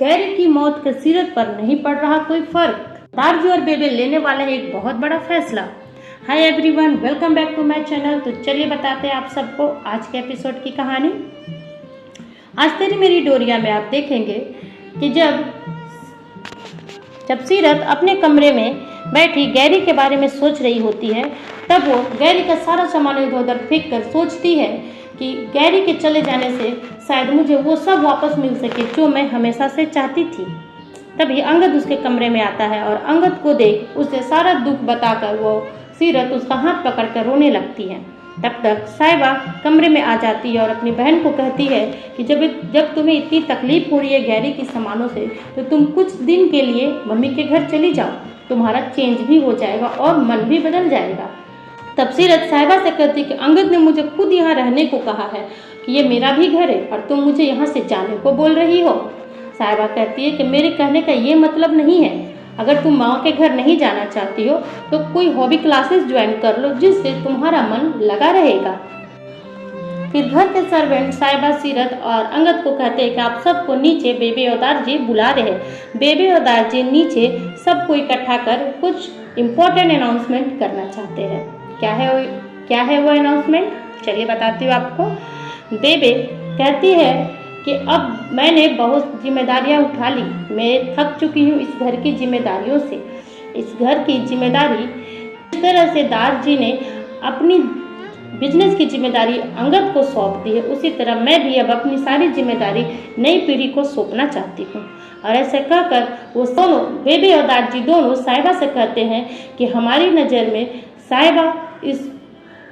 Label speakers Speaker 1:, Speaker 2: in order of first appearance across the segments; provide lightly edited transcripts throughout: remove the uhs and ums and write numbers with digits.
Speaker 1: Gary की मौत के सीरत पर नहीं पड़ रहा कोई फर्क। दारजू और बेबे लेने वाले हैं एक बहुत बड़ा फैसला। Hi everyone, welcome back to my channel. तो चलिए बताते हैं आप सबको आज के एपिसोड की कहानी। आज तेरी मेरी डोरिया में आप देखेंगे कि जब सीरत अपने कमरे में बैठी गैरी के बारे में सोच रही होती है, तब वो गैरी का सारा सामान इधर उधर फेंक कर सोचती है कि गैरी के चले जाने से शायद मुझे वो सब वापस मिल सके जो मैं हमेशा से चाहती थी। तभी अंगद उसके कमरे में आता है और अंगद को देख उसे सारा दुख बताकर वो सीरत उसका हाथ पकड़कर रोने लगती है। तब तक साहिबा कमरे में आ जाती है और अपनी बहन को कहती है कि जब तुम्हें इतनी तकलीफ हो रही है गैरी के सामानों से, तो तुम कुछ दिन के लिए मम्मी के घर चली जाओ, तुम्हारा चेंज भी हो जाएगा और मन भी बदल जाएगा। तब सीरत साहिबा से कहती कि अंगद ने मुझे खुद यहाँ रहने को कहा है कि ये मेरा भी घर है और तुम मुझे यहाँ से जाने को बोल रही हो। साहिबा कहती है कि मेरे कहने का ये मतलब नहीं है, अगर तुम माँ के घर नहीं जाना चाहती हो तो कोई हॉबी क्लासेस ज्वाइन कर लो जिससे तुम्हारा मन लगा रहेगा। फिर घर के सर्वेंट साहिबा सीरत और अंगद को कहते हैं कि आप सबको नीचे बेबे और दारजी बुला रहे हैं। बेबे और दारजी नीचे सबको इकट्ठा कर कुछ इम्पोर्टेंट अनाउंसमेंट करना चाहते हैं। क्या है वो अनाउंसमेंट, चलिए बताती हूँ आपको। बेबे कहती है कि अब मैंने बहुत जिम्मेदारियां उठा ली, मैं थक चुकी हूँ इस घर की जिम्मेदारियों से। इस घर की जिम्मेदारी इस तरह से दारजी ने अपनी बिजनेस की जिम्मेदारी अंगद को सौंप दी है, उसी तरह मैं भी अब अपनी सारी जिम्मेदारी नई पीढ़ी को सौंपना चाहती हूँ। और ऐसे कहकर वो दोनों बेबे और दारजी दोनों साहिबा से कहते हैं कि हमारी नज़र में साहिबा इस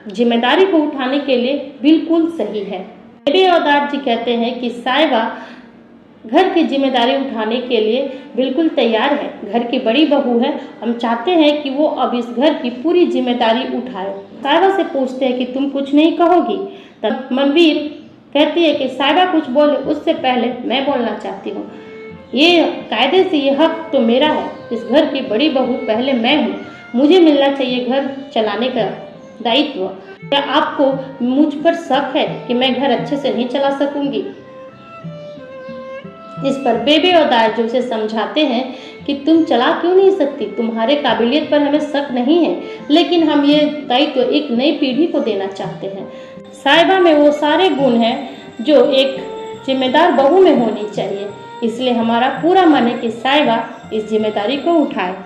Speaker 1: जिम्मेदारी को उठाने के लिए बिल्कुल सही है। बेबे और दारजी कहते हैं कि साहिबा घर की जिम्मेदारी उठाने के लिए बिल्कुल तैयार है, घर की बड़ी बहू है, हम चाहते हैं कि वो अब इस घर की पूरी जिम्मेदारी उठाए। साहिबा से पूछते हैं कि तुम कुछ नहीं कहोगी। तब मनवीर कहती है कि साहिबा कुछ बोले उससे पहले मैं बोलना चाहती हूँ, ये कायदे से ये हक तो मेरा है, इस घर की बड़ी बहू पहले मैं हूँ, मुझे मिलना चाहिए घर चलाने का दायित्व। क्या आपको मुझ पर शक है कि मैं घर अच्छे से नहीं चला सकूंगी? इस पर बेबे और दारजी उसे समझाते हैं कि तुम चला क्यों नहीं सकती, तुम्हारे काबिलियत पर हमें शक नहीं है, लेकिन हम ये दायित्व एक नई पीढ़ी को देना चाहते हैं। साहिबा में वो सारे गुण हैं जो एक जिम्मेदार बहू में होनी चाहिए, इसलिए हमारा पूरा मन है कि साहिबा इस जिम्मेदारी को उठाए।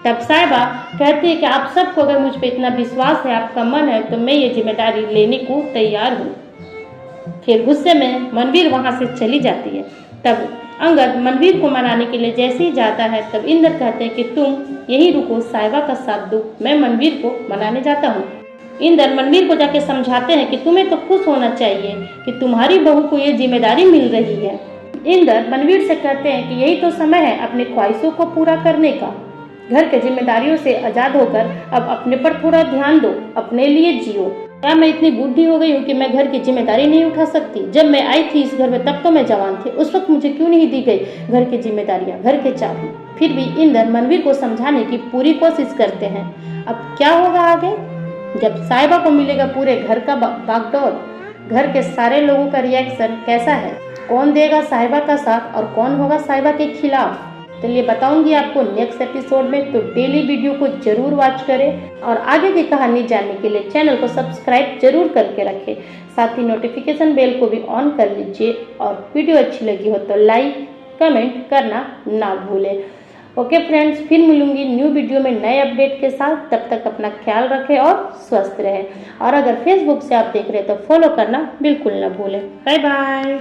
Speaker 1: तब साहिबा कहती है कि आप सबको अगर मुझ पर इतना विश्वास है, आपका मन है, तो मैं ये जिम्मेदारी लेने को तैयार हूँ। फिर गुस्से में मनवीर वहाँ से चली जाती है। तब अंगद मनवीर को मनाने के लिए जैसे ही जाता है, तब इंद्र कहते हैं कि तुम यही रुको, साहिबा का साथ दो, मैं मनवीर को मनाने जाता हूँ। इंद्र मनवीर को जाके समझाते हैं कि तुम्हें तो खुश होना चाहिए कि तुम्हारी बहू को ये जिम्मेदारी मिल रही है। इंद्र मनवीर से कहते हैं कि यही तो समय है अपनी ख्वाहिशों को पूरा करने का, घर के जिम्मेदारियों से आजाद होकर अब अपने पर थोड़ा ध्यान दो, अपने लिए जियो। क्या मैं इतनी बूढ़ी हो गई हूँ कि मैं घर की जिम्मेदारी नहीं उठा सकती? जब मैं आई थी इस घर में तब तो मैं जवान थी, उस वक्त मुझे क्यों नहीं दी गई घर की जिम्मेदारियाँ, घर के चाबी? फिर भी इंद्र मनवीर को समझाने की पूरी कोशिश करते हैं। अब क्या होगा आगे, जब साहिबा को मिलेगा पूरे घर का बागडोर, घर के सारे लोगों का रिएक्शन कैसा है, कौन देगा साहिबा का साथ और कौन होगा साहिबा के खिलाफ, तो ये बताऊंगी आपको नेक्स्ट एपिसोड में। तो डेली वीडियो को जरूर वॉच करें और आगे की कहानी जानने के लिए चैनल को सब्सक्राइब जरूर करके रखें, साथ ही नोटिफिकेशन बेल को भी ऑन कर लीजिए और वीडियो अच्छी लगी हो तो लाइक कमेंट करना ना भूलें। ओके फ्रेंड्स, फिर मिलूंगी न्यू वीडियो में नए अपडेट के साथ, तब तक अपना ख्याल रखें और स्वस्थ रहें। और अगर फेसबुक से आप देख रहे हैं तो फॉलो करना बिल्कुल ना भूलें। Bye bye.